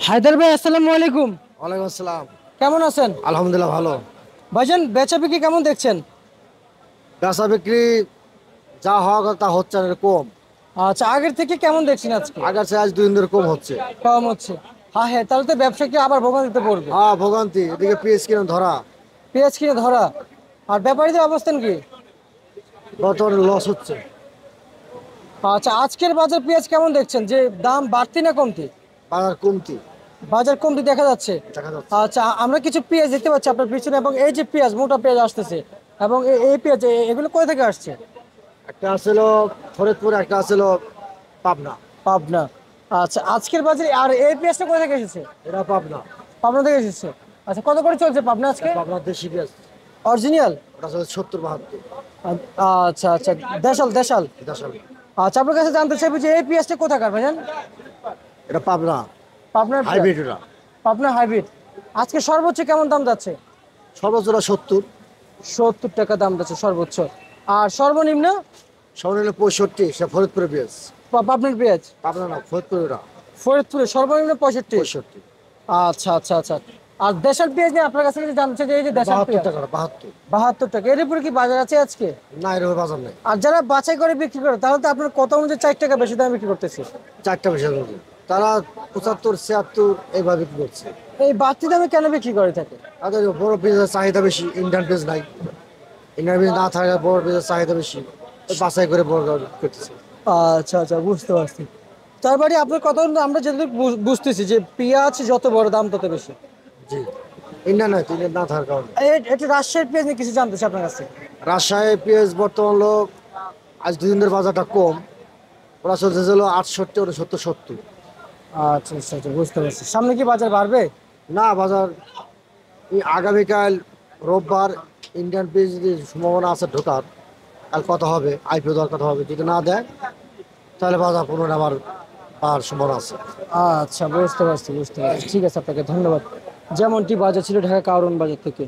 হায়দার ভাই, আসসালামু আলাইকুম। ওয়ালাইকুম আসসালাম। কেমন আছেন? আলহামদুলিল্লাহ ভালো। ভাইজান, বেচা বিক্রি কেমন দেখছেন? বেচা বিক্রি যা হওয়ার কথা তা হচ্ছে না, কম। আচ্ছা, আগের থেকে কেমন দেখছেন আজকে? আগের চেয়ে আজ 2 দিন ধরে কম হচ্ছে। কম হচ্ছে? হ্যাঁ হ্যাঁ, তাহলে তো ব্যবসাকে আবার ভোগান্তিতে পড়বে। হ্যাঁ, ভোগান্তি। এদিকে পিএস কিনে ধরা, পেঁয়াজ কিনে ধরা। আর ব্যাপারীদের অবস্থান কি? বর্তমানে লস হচ্ছে। আচ্ছা, আজকের বাজার পেঁয়াজ কেমন দেখছেন? যে দাম বাড়তি না কমতি? বাজার কমতি বাজার কমতি দেখা যাচ্ছে। দেখা যাচ্ছে। আচ্ছা, আমরা কিছু পেঁয়াজ দেখতে পাচ্ছি আপনার পিছনে, এবং এই যে পেঁয়াজ, মোটা পেঁয়াজ আসতেছে, এবং এই পেঁয়াজ এগুলো কোথা থেকে আসছে? একটা আছিল ফরিদপুর, একটা আছিল পাবনা। পাবনা। আচ্ছা, আজকের বাজারে আর এই পেঁয়াজটা কোথা থেকে এসেছে? এটা পাবনা। পাবনা থেকে এসেছে। আচ্ছা, কত করে চলছে পাবনা আজকে? পাবনার দেশি পেঁয়াজ। অরিজিনাল? ওটা চলছে 70-72। আচ্ছা আচ্ছা, দেশাল দেশাল। এটা আসলে আচ্ছা, আপনার কাছে জানতে চাইবো যে এই পেঁয়াজটা কোথাকার ভাইজান? এটা পাবনা পাবনার পেঁয়াজ? হাইব্রিড। এটা পাবনা হাইব্রিড। আজকে সর্বোচ্চ কেমন দাম যাচ্ছে? সর্বোচ্চ 70, 70 টাকা দাম যাচ্ছে সর্বোচ্চ। আর সর্বনিম্ন? সর্বনিম্ন 65। সে ফরিদপুরের পেঁয়াজ। পাবনার পেঁয়াজ? পাবনা না, ফরিদপুর। ওটা ফরিদপুরে সর্বনিম্ন 65। 65। আচ্ছা আচ্ছা আচ্ছা। আর দেশাল পেঁয়াজ নিয়ে আপনার কাছে কিছু জানতে চাই যে এই যে দেশাল 72 পেঁয়াজ। টাকা, 72। 72 টাকা। এর উপরে কি বাজার আছে আজকে? না, এরকম বাজার নেই। আর যারা বাছাই করে বিক্রি করে, তাহলে তো আপনার কত অনুযায়ী 4 টাকা বেশি দামে বিক্রি করতেছে। 4টা বেশি হবে। তারা 75-76 এইভাবে কি করছে। এই বাড়তি দামে কেন বিক্রি করে থাকে? তাদের বড় পেঁয়াজের চাহিদা বেশি, ইন্ডিয়ান পেঁয়াজ নাই। ইন্ডিয়ান পেঁয়াজ না থাকলে বড় পেঁয়াজের চাহিদা বেশি, ওই বাছাই করে বড় করতেছে। আচ্ছা আচ্ছা, বুঝতে পারছি। তার মানে আপনার কথা হলো, আমরা যেটুকু বুঝতেছি যে পেঁয়াজ যত বড় দাম তত বেশি। জি, ইন্ডিয়ান নয়, ইন্ডিয়ান না থাকার কারণে। এটা রাজশাহীর পেঁয়াজ নিয়ে কিছু জানতে চাই আপনার কাছে। রাজশাহী পেঁয়াজ বর্তমান লোক আজ 2 দিন ধরে বাজারটা কম। ওরা চলতেছিল 68, 69, 70। আচ্ছা আচ্ছা আচ্ছা, বুঝতে পারছি। সামনে কি বাজার বাড়বে? না, বাজার এই আগামীকাল রোববার ইন্ডিয়ান পেঁয়াজ সম্ভাবনা আছে ঢোকার। কাল কথা হবে, আইপিও দেওয়ার কথা হবে। যদি না দেয় তাহলে বাজার পুনরায় আবার পাওয়ার সম্ভাবনা আছে। আচ্ছা, বুঝতে পারছি বুঝতে পারছি। ঠিক আছে, আপনাকে ধন্যবাদ। যেমনটি বাজার ছিল ঢাকা কারওয়ান বাজার থেকে।